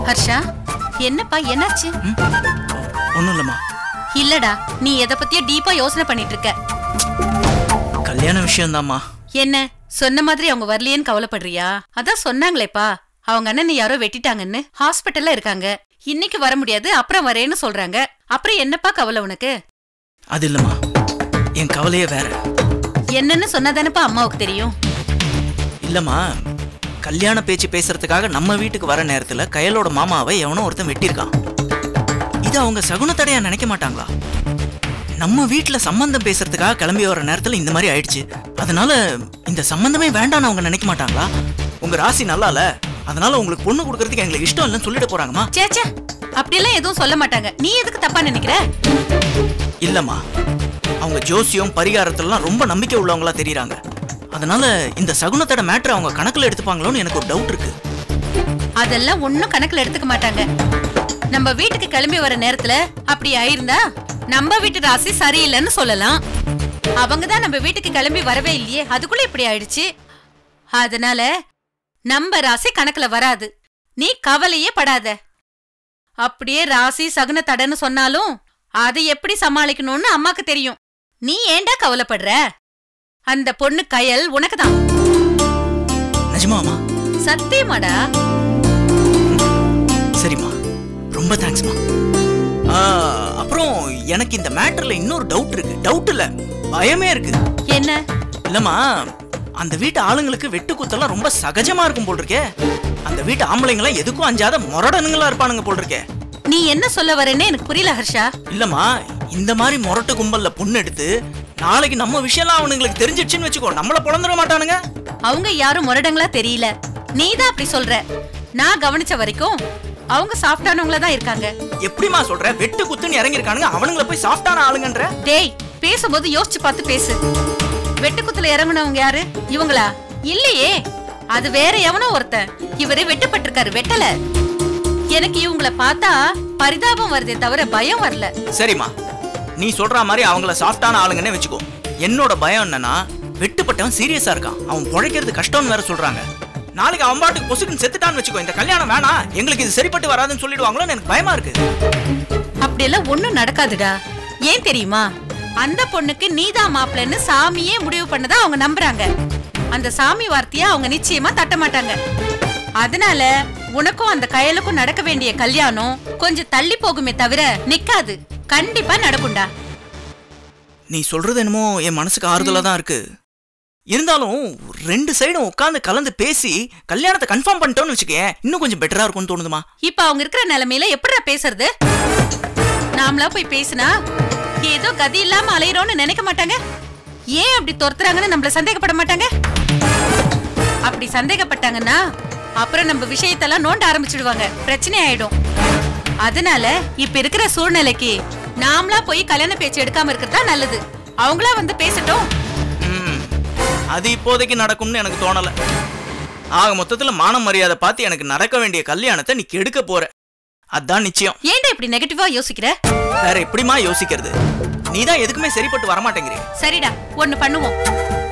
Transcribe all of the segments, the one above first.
ஹர்ஷா, என்னப்பா என்னாச்சு? ஒண்ணும் இல்லம்மா. இல்லடா, நீ எதை பத்தியோ டீப்பா யோசனை பண்ணிட்டு இருக்க. கல்யாண விஷயம் தான்மா. என்ன சொன்ன மாதிரி அவங்க வரலையேன்னு கவலைப்படுறியா? அதான் சொன்னாங்களேப்பா, அவங்க அண்ணனை யாரோ வெட்டிட்டாங்கன்னு ஹாஸ்பிட்டல்ல இருக்காங்க. இன்னைக்கு வர முடியாது, அப்புறம் வரேன்னு சொல்றாங்க. அப்புறம் என்னப்பா கவலை உனக்கு? அது இல்லம்மா, என் கவலையே வேற. என்னன்னு சொன்னாதானப்பா அம்மாவுக்கு தெரியும். இல்லம்மா, கல்யாண பேச்சு பேசுறதுக்காக நம்ம வீட்டுக்கு வர நேரத்துல கயலோட மாமாவை எவனோ ஒருத்தன் வெட்டியிருக்கான். இது அவங்க சகுனத்தடையா நினைக்க மாட்டாங்களா? நம்ம வீட்டுல சம்பந்தம் பேசுறதுக்காக கிளம்பி வர நேரத்துல இந்த மாதிரி ஆயிடுச்சு. அதனால இந்த சம்பந்தமே வேண்டான்னு அவங்க நினைக்க மாட்டாங்களா? உங்க ராசி நல்லால, அதனால உங்களுக்கு பொண்ணு கொடுக்கறதுக்கு எங்களுக்கு இஷ்டம் இல்லைன்னு சொல்லிட்டு போறாங்கம்மா. சேச்சே, அப்படியெல்லாம் எதுவும் சொல்ல மாட்டாங்க. நீ எதுக்கு தப்பா நினைக்கிற? இல்லம்மா, அவங்க ஜோசியம் பரிகாரத்திலாம் ரொம்ப நம்பிக்கை உள்ளவங்களா தெரியுறாங்க. அதனால இந்த சகுனத்தோட மேட்டர் அவங்க கணக்குல எடுத்துப்பாங்களோன்னு எனக்கு ஒரு டவுட் இருக்கு. அதெல்லாம் ஒன்னும் கணக்குல எடுத்துக்க மாட்டாங்க. நம்ம வீட்டுக்கு கிளம்பி வர நேரத்துல அப்படி ஆயிருந்தா நம்ம வீட்டு ராசி சரியில்லைன்னு சொல்லலாம். அவங்கதான் நம்ம வீட்டுக்கு கிளம்பி வரவே இல்லையே, அதுக்குள்ள இப்படி ஆயிடுச்சு. அதனால நம்ம ராசி கணக்குல வராது. நீ கவலையே படாத. அப்படியே ராசி சகுன தடன்னு சொன்னாலும் அதை எப்படி சமாளிக்கணும்னு அம்மாக்கு தெரியும். நீ ஏண்டா கவலைப்படுற? அந்த பொண்ணு கயல் உனக்குதான். நிஜமாமா? சத்தியமாடா. சரிம்மா, ரொம்ப தேங்க்ஸ்மா. அப்புறம் எனக்கு இந்த மேட்டர்ல இன்னொரு டவுட் இருக்கு. டவுட் இல்ல, பயமே இருக்கு. என்ன? இல்லம்மா, அந்த வீட்டு ஆளுங்களுக்கு வெட்டு குத்தெல்லாம் ரொம்ப சகஜமா இருக்கும் போல் இருக்கே. அந்த வீட்டு ஆம்பளைங்களாம் எதுக்கும் அஞ்சாத முரடனுங்களா இருப்பானுங்க போல் இருக்கே. நீ என்ன சொல்ல வரேன்னு எனக்கு புரியல ஹர்ஷா. இல்லம்மா, இந்த மாதிரி முரட்டு கும்பல்ல பொண்ணு எடுத்து நாளைக்கு நம்ம விஷயம்லாம் அவனுங்களுக்கு தெரிஞ்சிடுச்சுன்னு வச்சுக்கோ, நம்மள பொழந்துட மாட்டானுங்க. அவங்க யாரும் முரடங்களா தெரியல, நீதான் அப்படி சொல்ற. நான் கவனிச்ச வரைக்கும் அவங்க சாஃப்டானவங்களா தான் இருக்காங்க. எப்படிமா சொல்ற? வெட்டு குத்துன்னு இறங்கி இருக்கானுங்க, அவனுங்கள போய் சாஃப்டான ஆளுங்கன்ற? டேய், பேசும்போது யோசிச்சு பார்த்து பேசு. வெட்டு குத்துல இறங்குனவங்க யாரு? இவங்களா? இல்லையே, அது வேற எவனோ ஒருத்தன். இவரு வெட்டுப்பட்டிருக்காரு, வெட்டல. எனக்கு இவங்கள பார்த்தா பரிதாபம் வருதே தவிர பயம் வரல. சரிம்மா, நீ சொல்ற மாதிரி அவங்கள சாஃப்டான ஆளுங்கன்னே வச்சுக்கோ. என்னோட பயம் என்னன்னா, வெட்டுப்பட்டவன் சீரியஸா இருக்கான், அவன் பொழைக்கிறது கஷ்டம்னு வேற சொல்றாங்க. நாளைக்கு அவன் பாட்டுக்கு பொசுக்குன்னு செத்துட்டான்னு வச்சுக்கோ, இந்த கல்யாணம் வேணாம், எங்களுக்கு இது சரிப்பட்டு வராதுன்னு சொல்லிடுவாங்களோன்னு எனக்கு பயமா இருக்கு. அப்படியெல்லாம் ஒண்ணும் நடக்காதுடா. ஏன் தெரியுமா? அந்த பொண்ணுக்கு நீதான் மாப்பிள்ளைன்னு சாமியே முடிவு பண்ணதா அவங்க நம்புறாங்க. அந்த சாமி வார்த்தையா அவங்க நிச்சயமா தட்ட மாட்டாங்க. அதனால உனக்கும் அந்த கயலுக்கும் நடக்க வேண்டிய கல்யாணம் கொஞ்சம் தள்ளி போகுமே தவிர நிக்காது. கண்டிப்பா நடக்கும்டா. நீ சொல்றது என்னமோ என் மனசுக்கு ஆறுதலா தான் இருக்கு. இருந்தாலும் ரெண்டு சைடும் உட்கார்ந்து கலந்து பேசி கல்யாணத்தை கன்ஃபார்ம் பண்ணிட்டோம்னு வச்சுக்கேன், இன்னும் கொஞ்சம் பெட்டரா இருக்கும்னு தோணுதுமா. இப்ப அவங்க இருக்கிற நிலைமையில எப்படிடா பேசுறது? நாமளா போய் பேசினா ஏதோ கதி இல்லாம அலையிறோம்னு நினைக்க மாட்டாங்க? ஏன் அப்படி துரத்துறாங்கன்னு நம்மள சந்தேகப்பட மாட்டாங்க? அப்படி சந்தேகப்பட்டாங்கன்னா அப்புறம் நம்ம விஷயத்தெல்லாம் நோண்ட ஆரம்பிச்சிடுவாங்க, பிரச்சனை ஆயிடும். அதனால இப்ப இருக்கிற சூழ்நிலைக்கு நாமளா போய் கல்யாண பேச்சு எடுக்காம இருக்கிறதா நல்லது. அவங்களா வந்து பேசட்டும். அது இப்போதைக்கு நடக்கும்னு எனக்கு தோணல. ஆக மொத்தத்துல மானம் மரியாதை பார்த்து எனக்கு நடக்க வேண்டிய கல்யாணத்தை நீ கெடுக்க போற, அதான் நிச்சயம். ஏன்டா இப்படி நெகட்டிவா யோசிக்கிற? வேற எப்படிமா யோசிக்கிறது? நீதான் எதுக்குமே சரிப்பட்டு வர மாட்டேங்கிறீ. சரிடா, ஒண்ணு பண்ணுவோம்.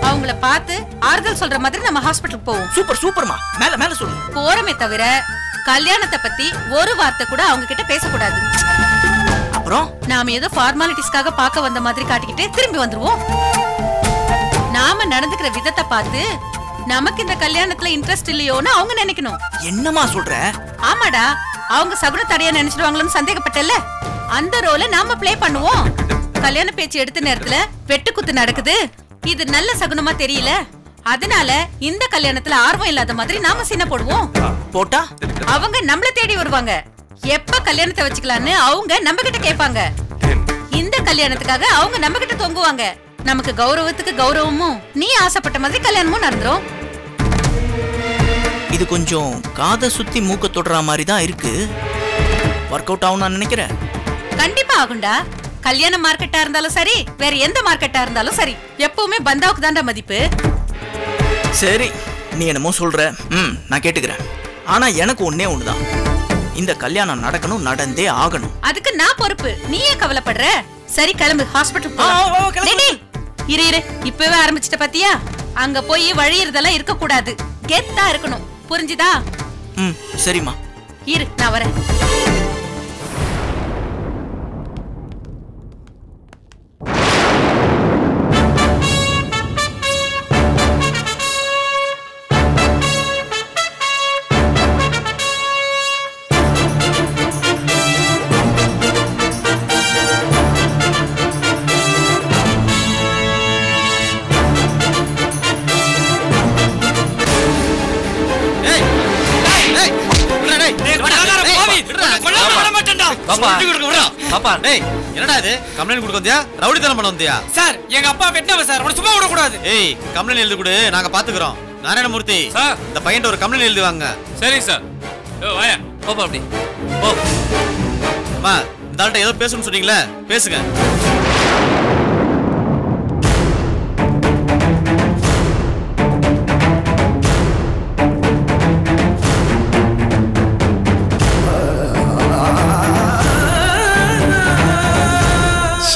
அவங்கள பார்த்து ஆறுதல் சொல்ற மாதிரி நம்ம ஹாஸ்பிட்டலுக்கு போவோம். சூப்பர் சூப்பர்மா, மேல மேல சொல்லு. போறமே தவிர கல்யாணத்தை பத்தி ஒரு வார்த்தை கூட அவங்க கிட்ட பேசக்கூடாது. அப்புறம் நாம ஏதோ ஃபார்மாலிட்டிஸ்க்காக பார்க்க வந்த மாதிரி காட்டிக்கிட்டு திரும்பி வந்துருவோம். நாம நடந்துக்கிற விதத்தை பார்த்து நமக்கு இந்த கல்யாணத்துல இன்ட்ரெஸ்ட் இல்லையோன்னு அவங்க நினைக்கணும். என்னமா சொல்ற? ஆமாடா, அவங்க சகுன தடையா நினைச்சிடுவாங்களோன்னு சந்தேகப்பட்டல, அந்த ரோல நாம பிளே பண்ணுவோம். கல்யாண பேச்சு எடுத்த நேரத்துல வெட்டுக்குத்து நடக்குது, இது நல்ல சகுனமா தெரியல. அதனால இந்த கல்யாணத்துல ஆர்வம் இல்லாத மாதிரி நாம சீனை போடுவோம். போட்டா அவங்க நம்மள தேடி வருவாங்க. எப்ப கல்யாணத்தை வச்சுக்கலான்னு அவங்க நம்ம கிட்ட கேட்பாங்க. இந்த கல்யாணத்துக்காக அவங்க நம்ம கிட்ட தொங்குவாங்க. நமக்கு கௌரவத்துக்கு கௌரவமும் நீ ஆசைப்பட்ட மாதிரி கல்யாணமும் நடந்துரும். இது கொஞ்சம் காதை சுத்தி மூக்க தொடுற மாதிரி தான் இருக்கு. ஒர்க் அவுட் ஆகும் நான் நினைக்கிறேன். கண்டிப்பா ஆகும்டா. கல்யாண மார்க்கெட்டா இருந்தாலும் சரி, வேற எந்த மார்க்கெட்டா இருந்தாலும் சரி, எப்பவுமே பந்தாவுக்கு தான்டா மதிப்பு. சரி, நீ என்னமோ சொல்ற, நான் கேட்டுக்கிறேன். ஆனா எனக்கு ஒன்னே ஒண்ணுதான், இந்த கல்யாணம் நடக்கணும், நடந்தே ஆகணும். அதுக்கு நான் பொறுப்பு, நீ ஏன் கவலைப்படுற? சரி கிளம்பு, ஹாஸ்பிட்டல் போலாம். இரு, இப்பவே ஆரம்பிச்சிட்ட பாத்தியா? அங்க போய் வழியறதெல்லாம் இருக்க கூடாது, கெத்தா இருக்கணும், புரிஞ்சுதா? சரிம்மா. இரு, நான் வரேன். என்னடா இது கம்ப்ளைண்ட் கொடுக்க வந்தியா, ரவுடித்தனம் பண்ண வந்தியா? சார் எங்க அப்பா வெட்டவ சார், அவனை சும்மா விட கூடாது. ஏய் கம்ப்ளைண்ட் எழுதி கொடு, நாங்க பாத்துக்கிறோம். நாராயணமூர்த்தி சார், இந்த பையன் ஒரு கம்ப்ளைண்ட் எழுதி வாங்க. சரி சார். வாயா போப்பா, அப்படி போ. அம்மா, இந்த ஆள்கிட்ட ஏதோ பேசணும்னு சொன்னீங்களே, பேசுங்க.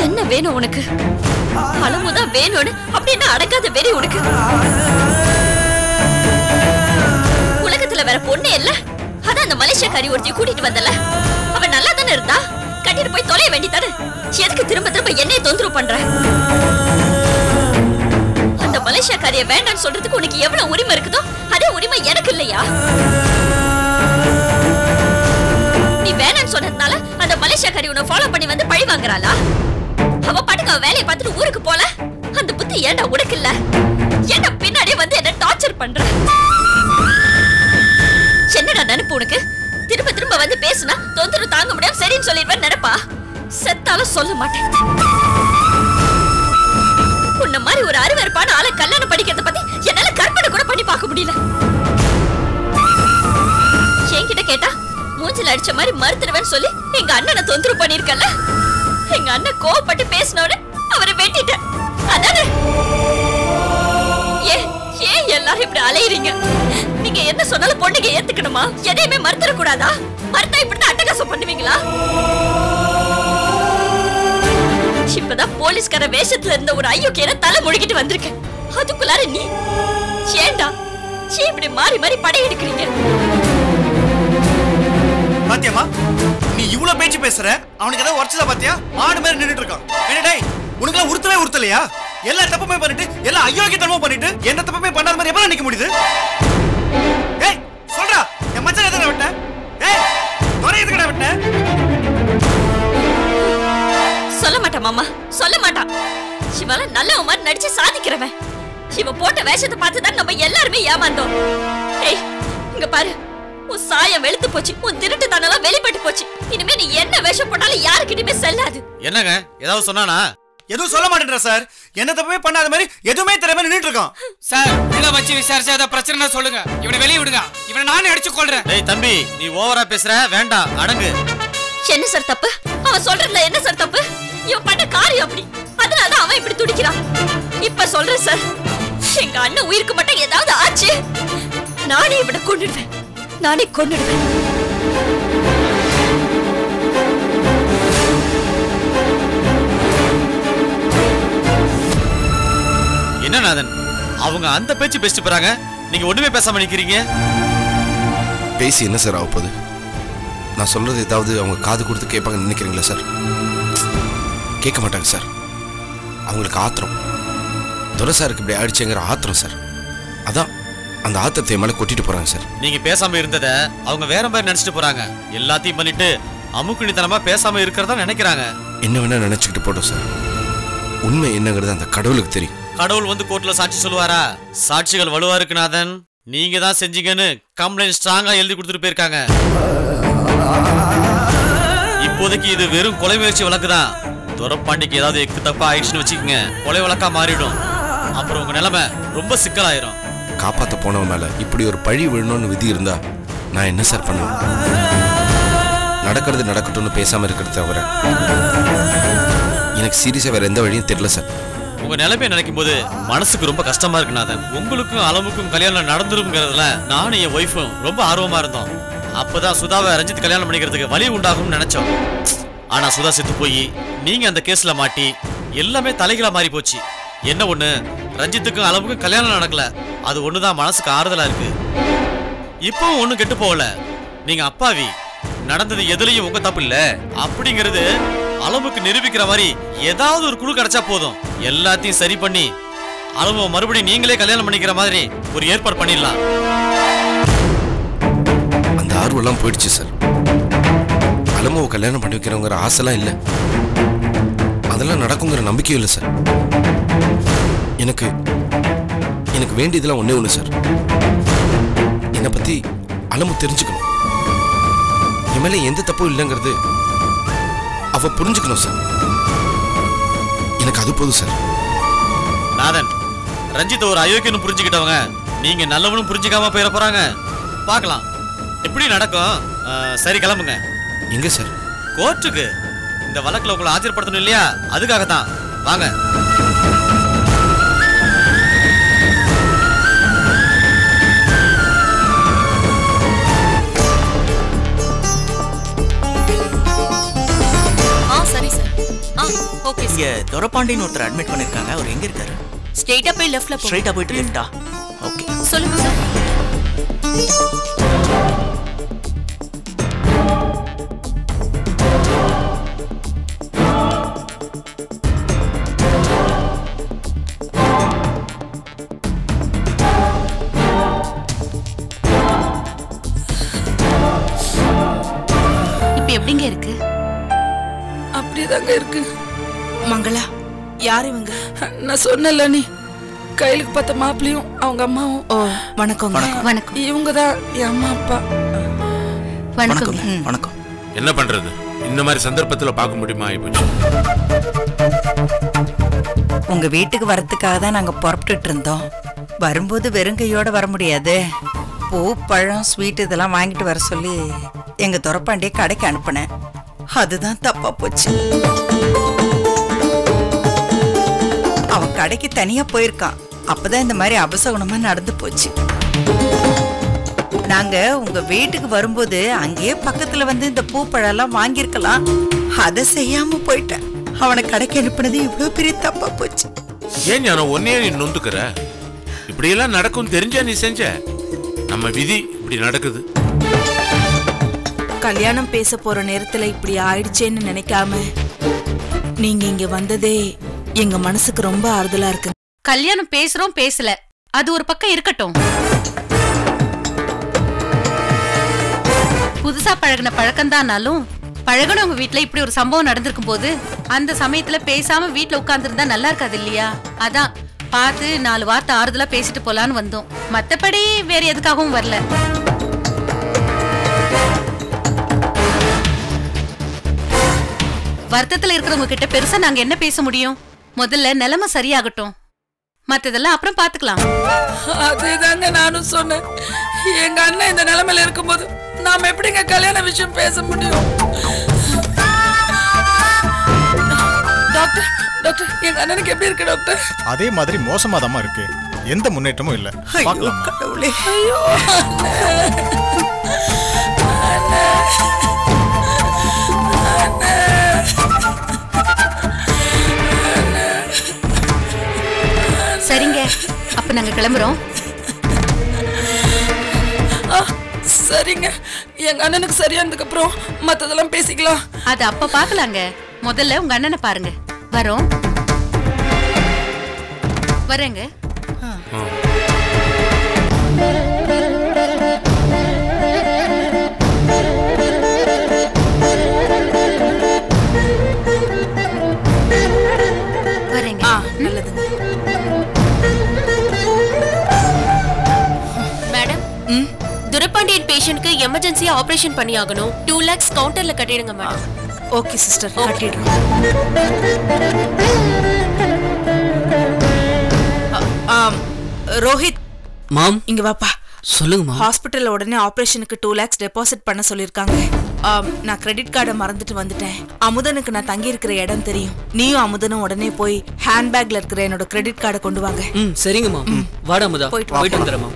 என்ன வேணும் உனக்கு? அளவுதான் வேணும்னு அப்படின்னு அடங்காத வெறி உனக்கு. உலகத்துல வேற பொண்ணு இல்ல, அதான் அந்த மலேசியாக்காரி ஒருத்தி கூட்டிட்டு வந்தல, அவன் நல்லா தானே இருந்தா, கட்டிட்டு போய் தொலைய வேண்டித்தானே. எதுக்கு திரும்ப திரும்ப என்னைய தொந்தரவு பண்ற? அந்த மலேசியாக்காரிய வேண்டான்னு சொல்றதுக்கு உனக்கு எவ்வளவு உரிமை இருக்குதோ அதே உரிமை எனக்கு இல்லையா? நீ வேணான்னு சொன்னதுனால அந்த மலேசியாக்காரி உன்னை ஃபாலோ பண்ணி வந்து பழி வாங்குறாளா? அவ பாட்டுக்கு அவ வேலையை பார்த்துட்டு ஊருக்கு போல, அந்த புத்தி ஏன்டா உனக்கு இல்ல? ஏன்டா பின்னாடியே வந்து என்ன டார்ச்சர் பண்ற? என்னடா நினைப்பு உனக்கு? திரும்ப திரும்ப வந்து பேசுனா தொந்தரவு தாங்க முடியாம சரின்னு சொல்லிடுவேன் நினைப்பா? செத்தாலும் சொல்ல மாட்டேன். உன்ன மாதிரி ஒரு அருவருப்பான ஆளை கல்யாணம் படிக்கிறத பத்தி என்னால கற்பனை கூட பண்ணி பார்க்க முடியல. என்கிட்ட கேட்டா மூஞ்சில அடிச்ச மாதிரி மறுத்துடுவேன்னு சொல்லி எங்க அண்ணனை தொந்தரவு பண்ணிருக்கல. எங்க அண்ணன் கோவப்பட்டு பேசினோட அவரை வெட்டிட்டேன், அதானே? ஏன் எல்லாரும் இப்படி அலையறீங்க? நீங்க என்ன சொன்னாலும் பொண்ணுங்க ஏத்துக்கணுமா? எதையுமே மறுத்தர கூடாதா? மறுத்தா இப்படிதான் அட்டகாசம் பண்ணுவீங்களா? இப்பதான் போலீஸ்கார வேஷத்துல இருந்த ஒரு ஐயோக்கியரை தலை முழுகிட்டு வந்திருக்கேன், அதுக்குள்ளார நீ ஏண்டா இப்படி மாறி மாறி படையெடுக்கிறீங்க? பாத்தியம்மா, நீ இவ்வளவு பேச்சு பேசுற, அவனுக்கு ஏதாவது உரைச்சதா பாத்தியா? ஆடு மாதிரி நின்னுட்டு இருக்கான். என்னடா உனக்கு எல்லாம் உறுத்தவே உறுத்தலையா? எல்லா தப்புமே பண்ணிட்டு, எல்லா அயோக்கியத்தனமும் பண்ணிட்டு, எந்த தப்புமே பண்ணாத மாதிரி எப்ப நிக்க முடியுது? ஏய் சொல்றா, என் மச்சான் எதுக்கு விட்ட? ஏய் தொலை எதுக்குடா விட்ட? சொல்ல மாட்டா மாமா, சொல்ல மாட்டா. இவள நல்ல மாதிரி நடிச்சு சாதிக்கிறவன். இவ போட்ட வேஷத்தை பார்த்துதான் நம்ம எல்லாருமே ஏமாந்தோம். ஏய் இங்க பாரு, உன் சாயம் வெளுத்து போச்சு, உன் திருட்டு தனெல்லாம் வெளிப்பட்டு போச்சு. இனிமே நீ என்ன வேஷம் போட்டாலும் யாருக்கிட்டயுமே செல்லாது. என்னங்க ஏதாவது சொன்னானா? எதுவும் சொல்ல மாட்டேன்ற சார். என்ன தப்புமே பண்ணாத மாதிரி எதுவுமே தெரியாம நின்னுட்டு இருக்கான் சார். உள்ள வச்சு விசாரிச்சு ஏதாவது பிரச்சனை சொல்லுங்க, இவனை வெளியே விடுங்க, இவனை நானே அடிச்சு கொள்றேன். டேய் தம்பி, நீ ஓவரா பேசுற, வேண்டாம், அடங்கு. என்ன சார் தப்பு? அவன் சொல்றதுல என்ன சார் தப்பு? இவன் பண்ண காரியம் அப்படி, அதனாலதான் அவன் இப்படி துடிக்கிறான். இப்ப சொல்றேன் சார், எங்க அண்ணன் உயிருக்கு மட்டும் ஏதாவது ஆச்சு, நானே இவனை கொன்னுடுவேன், நானே கொன்னுடுவேன். என்ன நாதன், அவங்க அந்த பேச்சு பேசிட்டு போறாங்க, நீங்க ஒண்ணுமே பேசாம நிக்கிறீங்க. பேசி என்ன சார் ஆக போகுது? நான் சொல்றது ஏதாவது அவங்க காது கொடுத்து கேட்பாங்க நினைக்கிறீங்களா சார்? கேட்க மாட்டாங்க சார். அவங்களுக்கு ஆத்திரம், துரை சாருக்கு இப்படி ஆயிடுச்சுங்கிற ஆத்திரம் சார். அதான் அந்த ஆத்திரத்தை மேல கொட்டிட்டு போறாங்க சார். நீங்க பேசாம இருந்தத அவங்க வேற மாதிரி நினைச்சிட்டு போறாங்க. எல்லாத்தையும் பண்ணிட்டு அமுக்குணித்தனமா பேசாம இருக்கிறதா நினைக்கிறாங்க. என்ன வேணா நினைச்சுக்கிட்டு போட்டோம் சார். உண்மை என்னங்கிறது அந்த கடவுளுக்கு தெரியும். கடவுள் வந்து கோர்ட்ல சாட்சி சொல்லுவாரா? சாட்சிகள் வலுவா இருக்கு நாதன், நீங்க தான் செஞ்சீங்கன்னு கம்ப்ளைண்ட் ஸ்ட்ராங்கா எழுதி கொடுத்துட்டு போயிருக்காங்க. இப்போதைக்கு இது வெறும் கொலை முயற்சி வழக்குதான். துரப்பாண்டிக்கு ஏதாவது எக்கு தப்பா ஆயிடுச்சுன்னு வச்சுக்கோங்க, கொலை வழக்கா மாறிடும். அப்புறம் உங்க நிலைமை ரொம்ப சிக்கலாயிரும். காப்பாற்ற போனவன் மேல இப்படி ஒரு பழி விழணும்னு விதி இருந்தா நான் என்ன சார் பண்ணுவேன்? நடக்கிறது நடக்கட்டும்னு பேசாம இருக்கிறத தவிர எனக்கு சீரியஸா வேற எந்த வழியும் தெரியல சார். உங்க நிலைமையை நினைக்கும் போது மனசுக்கு ரொம்ப கஷ்டமா இருக்கு நாதன். உங்களுக்கும் அளவுக்கும் கல்யாணம் நடந்துருங்கிறதுல நானும் என் ஒய்ஃபும் ரொம்ப ஆர்வமா இருந்தோம். அப்பதான் சுதாவை ரஞ்சித் கல்யாணம் பண்ணிக்கிறதுக்கு வழி உண்டாகும்னு நினைச்சோம். ஆனா சுதா செத்து போய் நீங்க அந்த கேஸ்ல மாட்டி எல்லாமே தலைகளா மாறி போச்சு. என்ன ஒண்ணு, ரஞ்சித்துக்கும் அளவுக்கும் கல்யாணம் நடக்கல. அது ஒண்ணுதான் மனசுக்கு ஆறுதலா இருக்கு. இப்பவும் ஒண்ணும் கெட்டு போகல. நீங்க அப்பாவி, நடந்தது எதுலயும் உங்க தப்பு இல்ல அப்படிங்கிறது அளவுக்கு நிரூபிக்கிற மாதிரி ஏதாவது ஒரு குழு கிடைச்சா போதும். எல்லாத்தையும் சரி பண்ணி அளவு மறுபடியும் நீங்களே கல்யாணம் பண்ணிக்கிற மாதிரி ஒரு ஏற்பாடு பண்ணிடலாம். அந்த ஆர்வம்லாம் போயிடுச்சு சார். அலமாவை கல்யாணம் பண்ணி வைக்கிறவங்கிற ஆசைலாம் இல்லை. அதெல்லாம் நடக்குங்கிற நம்பிக்கையும் இல்லை சார். எனக்கு எனக்கு வேண்டியதெல்லாம் ஒண்ணே ஒண்ணு சார். என்னை பத்தி அலமு தெரிஞ்சுக்கணும். என் மேல எந்த தப்பும் இல்லைங்கிறது அவ புரிஞ்சுக்கணும் சார். எனக்கு அது போதும் சார். நாதன், ரஞ்சித் ஒரு அயோக்கியன்னு புரிஞ்சுக்கிட்டவங்க நீங்க நல்லவனும் புரிஞ்சுக்காம போயிட போறாங்க. பார்க்கலாம் எப்படி நடக்கும். சரி, கிளம்புங்க. எங்க சார்? கோர்ட்டுக்கு. இந்த வழக்குல உங்களை ஆஜர்படுத்தணும் இல்லையா, அதுக்காகத்தான். வாங்க. சரி சார். Okay sir. இங்க துரப்பாண்டின்னு ஒருத்தர் அட்மிட் பண்ணிருக்காங்க. அவர் எங்க இருக்காரு? ஸ்ட்ரைட்டா போய் லெஃப்ட்ல போ. ஸ்ட்ரைட்டா போயிட்டு லெஃப்டா? ஓகே, சொல்லுங்க சார். இப்ப எப்படிங்க இருக்கு? அப்படிதாங்க இருக்கு. மங்களா, யார் இவங்க? நான் சொன்னல, நீ கையிலுக்கு பார்த்த மாப்பிளையும் அவங்க அம்மாவும். ஓ, வணக்கங்க. வணக்கம். இவங்க தான் என் அம்மா அப்பா. வணக்கம். வணக்கம். என்ன பண்றது, இந்த மாதிரி சந்தர்ப்பத்துல பார்க்க முடியுமா? ஆயிப்போச்சு. உங்க வீட்டுக்கு வரதுக்காக தான் நாங்க புறப்பட்டுட்டு இருந்தோம். வரும்போது வெறுங்கையோட வர முடியாது. பூ, பழம், ஸ்வீட் இதெல்லாம் வாங்கிட்டு வர சொல்லி எங்க துரப்பாண்டிய கடைக்கு அனுப்புனேன். அதுதான் தப்பா போச்சு. அவன் கடைக்கு தனியா போயிருக்கான். அப்பதான் இந்த மாதிரி அபசகுணமா நடந்து போச்சு. நாங்க உங்க வீட்டுக்கு வரும்போது அங்கேயே பக்கத்துல வந்து இந்த பூப்பழம் எல்லாம் வாங்கியிருக்கலாம். அதை செய்யாம போயிட்டேன். அவனை கடைக்கு அனுப்புனது இவ்வளவு பெரிய தப்பா போச்சு. ஏன் ஞானம் ஒன்னையே நீ நொந்துக்கிற? இப்படி எல்லாம் நடக்கும் தெரிஞ்சா நீ செஞ்ச? நம்ம விதி இப்படி நடக்குது. கல்யாணம் பேச போற நேரத்துல இப்படி ஆயிடுச்சேன்னு நினைக்காம நீங்க இங்க வந்ததே எங்க மனசுக்கு ரொம்ப ஆறுதலா இருக்கு. கல்யாணம் பேசுறோம் பேசல, அது ஒரு பக்கம் இருக்கட்டும். புதுசா பழகின பழக்கம்தானாலும் பழகணும். உங்க வீட்டுல இப்படி ஒரு சம்பவம் நடந்திருக்கும் போது அந்த சமயத்துல பேசாம வீட்டுல உட்கார்ந்துருந்தா நல்லா இருக்காது இல்லையா? அதான் பார்த்து 4 வார்த்தை ஆறுதலா பேசிட்டு போலான்னு வந்தோம். மத்தபடி வேற எதுக்காகவும் வரல. வருத்தத்துல இருக்கிறவங்க கிட்ட பெருசா நாங்க என்ன பேச முடியும்? முதல்ல நிலைமை சரியாகட்டும், மத்ததெல்லாம் அப்புறம் பாத்துக்கலாம். அதேதாங்க நானும் சொன்னேன். எங்க அண்ணன் இந்த நிலைமையில இருக்கும்போது நாம எப்படிங்க கல்யாண விஷயம் பேச முடியும்? டாக்டர், டாக்டர், எங்க அண்ணனுக்கு எப்படி இருக்கு டாக்டர்? அதே மாதிரி மோசமாதாமா இருக்கு. எந்த முன்னேற்றமும் இல்ல. கடவுளே, ஐயோ சரிங்க, அப்ப நாங்க கிளம்புறோம். சரிங்க, எங்க அண்ணனுக்கு சரியானதுக்கு அப்புறம் மத்ததெல்லாம் பேசிக்கலாம். அது அப்ப பாக்கலாங்க. முதல்ல உங்க அண்ணனை பாருங்க. வரோம். வரேங்க. வரேங்க. நல்லதுங்க. மேடம், துரைப்பாண்டியன் பேஷண்ட்க்கு எமர்ஜென்சியா ஆபரேஷன் பண்ணி ஆகணும். 2 lakhs கவுண்டர்ல கட்டிடுங்க மேடம். ஓகே சிஸ்டர், கட்டிடுறோம். ரோஹித் மாம், இங்க வாப்பா. சொல்லுங்கம்மா. ஹாஸ்பிட்டல்ல உடனே ஆபரேஷனுக்கு 2 lakhs டெபாசிட் பண்ண சொல்லிருக்காங்க. நான் கிரெடிட் கார்டை மறந்துட்டு வந்துட்டேன். அமுதனுக்கு நான் தங்கி இருக்கிற இடம் தெரியும். நீயும் அமுதனும் உடனே போய் ஹேண்ட்பேக்ல இருக்கிற என்னோட கிரெடிட் கார்டை கொண்டு வாங்க. சரிங்கம்மா. வாடா அமுதா, போயிட்டு வந்துடுறேம்மா.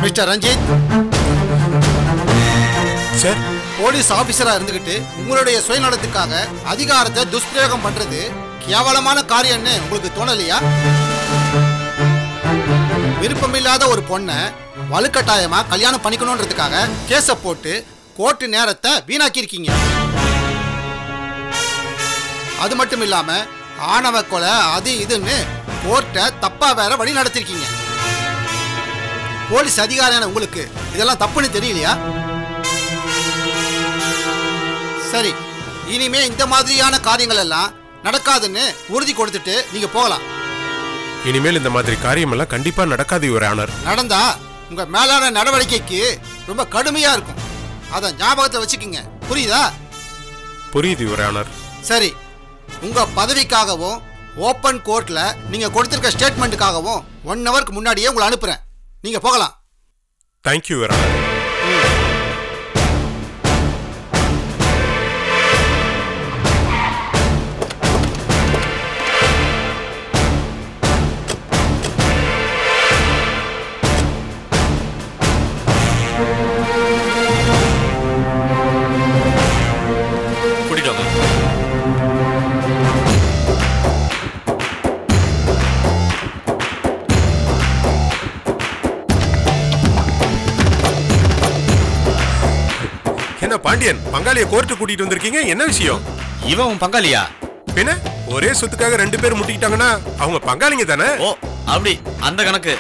மிஸ்டர் ரஞ்சித் சார், போலீஸ் ஆபீசரா இருந்துகிட்டு உங்களுடைய சுயநலத்துக்காக அதிகாரத்தை துஷ்பிரயோகம் பண்றது கேவலமான காரியம்னு உங்களுக்கு தோணலையா? விருப்பமில்லாத ஒரு பொண்ணை வலுக்கட்டாயமா கல்யாணம் பண்ணிக்கணும்ன்றதுக்காக கேஸ போட்டு கோர்ட்டு நேரத்தை வீணாக்கி இருக்கீங்க. அது மட்டும் இல்லாம ஆணவ கொலை அது இதுன்னு கோர்ட்டை தப்பா வேற வழி நடத்திருக்கீங்க. போலீஸ் அதிகாரியான உங்களுக்கு இதெல்லாம் தப்புன்னு தெரியலையா? சரி, இனிமே இந்த மாதிரியான காரியங்கள் எல்லாம் நடக்காதுன்னு உறுதி கொடுத்துட்டு நீங்க போகலாம். இனிமேல் இந்த மாதிரி காரியம் எல்லாம் கண்டிப்பா நடக்காது யுவர் ஆனர். நடந்தா உங்க மேலான நடவடிக்கைக்கு ரொம்ப கடுமையா இருக்கும். அத ஞாபகத்தை வச்சுக்கீங்க, புரியுதா? புரியுது யுவர் ஆனர். சரி, உங்க பதவிக்காகவும் ஓபன் கோர்ட்ல நீங்க கொடுத்திருக்க ஸ்டேட்மெண்ட்டுக்காகவும் 1 ஹவருக்கு முன்னாடியே உங்களை அனுப்புறேன். நீங்க போகலாம். Thank you your honour. பாண்டியன், பங்காளிய கோர்ட்டு கூட்டிட்டு வந்திருக்கீங்க, என்ன விஷயம்? இவன் பங்காளியா? பின்ன ஒரே சொத்துக்காக 2 பேர் முட்டிக்கிட்டாங்கன்னா அவங்க பங்காளிங்க தானே? ஓ, அப்படி அந்த கணக்கு.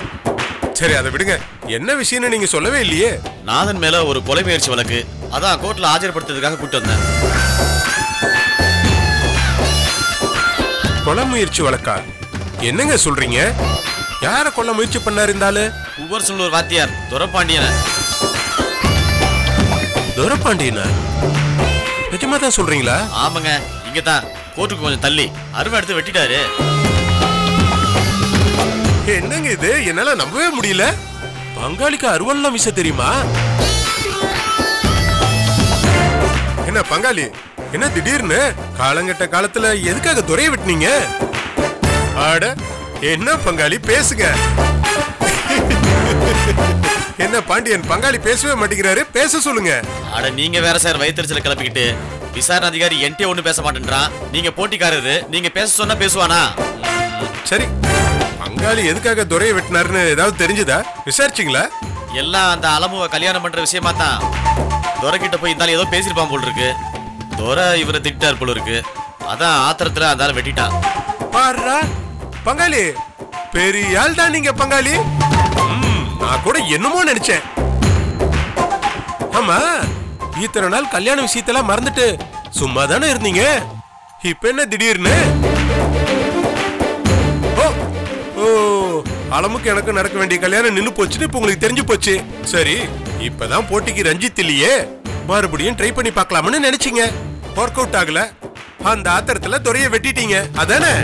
சரி, அதை விடுங்க. என்ன விஷயம்னு நீங்க சொல்லவே இல்லையே. நாதன் மேல ஒரு கொலை முயற்சி வழக்கு, அதான் கோர்ட்ல ஆஜர்படுத்துறதுக்காக கூட்டு வந்தேன். கொலை முயற்சி வழக்கா? என்னங்க சொல்றீங்க? யார கொலை முயற்சி பண்ணாரு இருந்தாலு? உவர்சூர் வாத்தியார் துரப்பாண்டியன. துரப்பாண்டியனா? நிஜமா தான் சொல்றீங்களா? ஆமாங்க, இங்கதான் கோர்ட்டுக்கு கொஞ்சம் தள்ளி அருவா எடுத்து வெட்டிட்டாரு. என்னங்க இது? என்னால நம்பவே முடியல. பங்காளிக்கு அருவெல்லாம் வீச தெரியுமா? என்ன பங்காளி, என்ன திடீர்னு காலங்கட்ட காலத்துல எதுக்காக துறைய வெட்டினீங்க? ஆட, என்ன பங்காளி பேசுங்க. என்ன பாண்டியன், பங்காளி பேசவே மாட்டேங்கிறாரு, பேச சொல்லுங்க. அட நீங்க வேற சார் வயிற்றுச்சல கிளப்பிக்கிட்டு. விசாரணை அதிகாரி என்கிட்ட ஒண்ணு பேச மாட்டேன்றான். நீங்க போட்டிக்காரரு, நீங்க பேச சொன்னா பேசுவானா? சரி, பங்காளி எதுக்காக துறையை வெட்டினாருன்னு ஏதாவது தெரிஞ்சுதா? விசாரிச்சிங்களா? எல்லாம் அந்த அலமுவை கல்யாணம் பண்ற விஷயமா தான். துரை கிட்ட போய் இருந்தாலும் ஏதோ பேசிருப்பான் போல் இருக்கு. துரை இவரை திட்டார் போல இருக்கு. அதான் ஆத்திரத்துல அதால வெட்டிட்டான். பாருடா பங்காளி, பெரிய ஆள் தான் நீங்க பங்காளி. நான் கூட என்னமோ நினைச்சேன். ஆமா, இத்தனை நாள் கல்யாண விஷயத்தெல்லாம் மறந்துட்டு சும்மா தானே இருந்தீங்க. இப்ப என்ன திடீர்னு? ஓ, அலமுக்கு எனக்கு நடக்க வேண்டிய கல்யாணம் நின்னு போச்சுன்னு இப்ப உங்களுக்கு தெரிஞ்சு போச்சு. சரி, இப்பதான் போட்டிக்கு ரஞ்சித் இல்லையே, மறுபடியும் ட்ரை பண்ணி பார்க்கலாம்னு நினைச்சீங்க. ஒர்க் அவுட் ஆகல, அந்த ஆத்திரத்துல துறைய வெட்டிட்டீங்க, அதானே?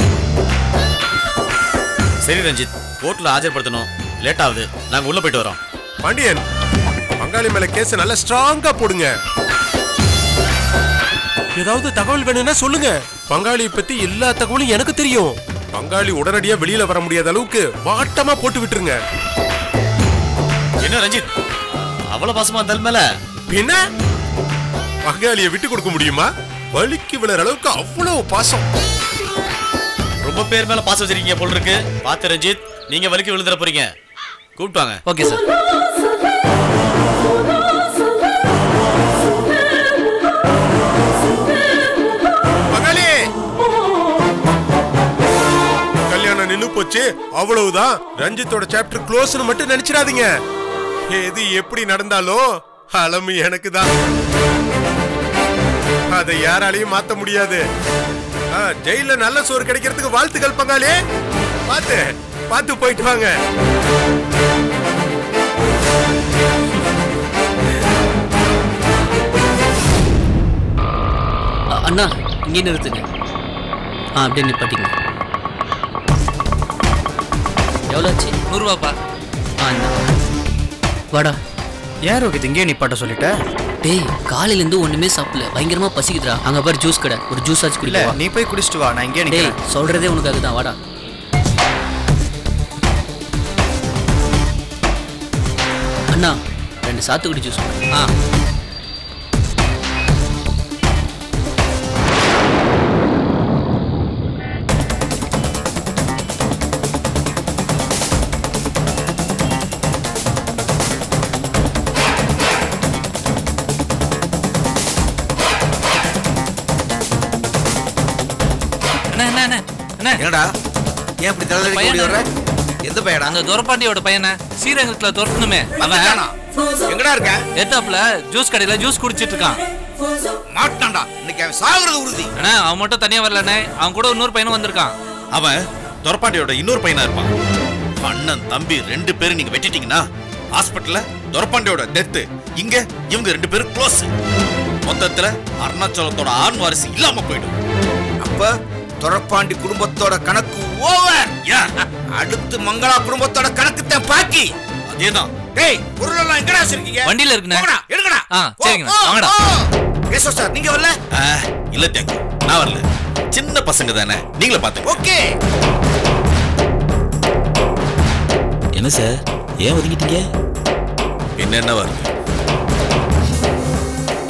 சரி ரஞ்சித், கோர்ட்ல ஆஜர்படுத்தணும், லேட் ஆகுது, நாங்க உள்ள போயிட்டு வரோம். பாண்டியன், பங்காளி மேல கேஸ் நல்லா ஸ்ட்ராங்கா போடுங்க. ஏதாவது தகவல் வேணும்னா சொல்லுங்க. பங்காளி பத்தி எல்லா தகவலும் எனக்கு தெரியும். பங்காளி உடனடியா வெளியில வர முடியாத அளவுக்கு வாட்டமா போட்டு விட்டுருங்க. என்ன ரஞ்சித், அவ்வளவு பாசமா இருந்தால் மேல? பின்ன பங்காளியை விட்டு கொடுக்க முடியுமா? வலிக்கு விழற அளவுக்கு அவ்வளவு பாசம். ரொம்ப பேர் மேல பாசம் வச்சிருக்கீங்க போல் இருக்கு. பாத்து ரஞ்சித், நீங்க வலிக்கு விழுந்துற போறீங்க. கூப்பிட்டாங்க. Okay sir. கல்யாணம் நின்னு போச்சு, போச்சு அவ்வளவுதான், ரஞ்சித்தோட சாப்டர் க்ளோஸ்னு மட்டும் நினைச்சிடாதீங்க. எது எப்படி நடந்தாலும் அலமு எனக்கு தான், அதை யாராலையும் மாத்த முடியாது. ஜெயில நல்ல சோறு கிடைக்கிறதுக்கு வாழ்த்துக்கள் பங்காளி. பார்த்து பார்த்து போயிட்டு வாங்க. அண்ணா இங்கே நிறுத்துங்க. அப்படியே நிப்பாட்டிங்க. எவ்வளோ ஆச்சு? 100 ரூபாப்பா. அண்ணா வாடா. ஏன் ரோஹித் இங்கே நிப்பாட்ட சொல்லிட்ட? டேய் காலையிலேருந்து ஒன்றுமே சாப்பிடல, பயங்கரமாக பசிக்குதுடா. அங்கே பாரு ஜூஸ் கடை, ஒரு ஜூஸ் ஆச்சு குடிக்கல. நீ போய் குடிச்சிட்டு வா, நான் இங்கே நிற்கிறேன். சொல்கிறதே உனக்கு அதுதான், வாடா. அண்ணா 2 சாத்துக்குடி ஜூஸ். என்னடா ஏன் இப்படி தள்ளி ஓடி வர்ற? எந்த பையனா? அந்த துரப்பாண்டியோட பையனை ஸ்ரீரங்கத்துல துரத்தணுமே அவன் எங்கடா இருக்க? ஏத்தாப்புல ஜூஸ் கடையில ஜூஸ் குடிச்சிட்டு இருக்கான். மாட்டான்டா, இன்னைக்கு அவன் சாகுறது உறுதி. அண்ணா அவன் மட்டும் தனியா வரலண்ணே, அவன் கூட இன்னொரு பையனும் வந்திருக்கான். அவன் துரப்பாண்டியோட இன்னொரு பையனா இருப்பான். அண்ணன் தம்பி 2 பேரும் நீங்க வெட்டிட்டீங்கன்னா ஹாஸ்பிட்டல்ல துரப்பாண்டியோட டெத், இங்க இவங்க 2 பேரும் க்ளோஸ். மொத்தத்துல அருணாச்சலத்தோட ஆண் வாரிசு இல்லாம போயிடும். அப்ப துரப்பாண்டி குடும்பத்தோட கணக்கு ஓவர். அடுத்து மங்களா குடும்பத்தோட கணக்கு தான் பாக்கி. அதேதான். டேய் பொருள் எல்லாம் எங்கடா வச்சிருக்கீங்க? வண்டியில இருக்குண்ணே. போடா எடுங்கடா. சரிங்க வாங்கடா. கேசவ சார் நீங்க வரல? இல்ல தேங்க், நான் வரல. சின்ன பசங்க தானே, நீங்களே பாத்துங்க. ஓகே. என்ன சார் ஏன் ஒதுங்கிட்டீங்க? என்ன வருது?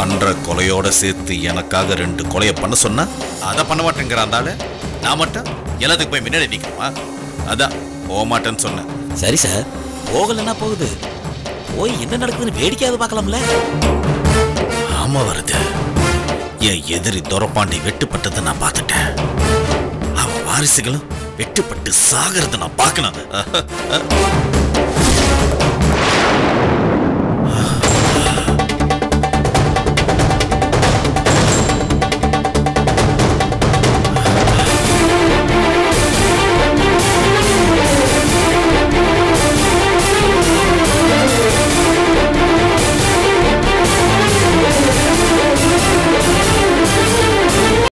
பண்ற கொலையோட சேர்த்து எனக்காக 2 கொலையை பண்ண சொன்னா அதை பண்ண மாட்டேங்கிறாந்தால நான் மட்டும் எல்லாத்துக்கு போய் முன்னாடி நிற்கணுமா? அதான் போக மாட்டேன்னு சொன்னேன். சரி சார், போகலன்னா போகுது, போய் என்ன நடக்குதுன்னு வேடிக்கையாவது பார்க்கலாம்ல. ஆமா வருது. என் எதிரி துரப்பாண்டி வெட்டுப்பட்டதை நான் பார்த்துட்டேன். அவன் வாரிசுகளும் வெட்டுப்பட்டு சாகிறத நான் பார்க்கணும்.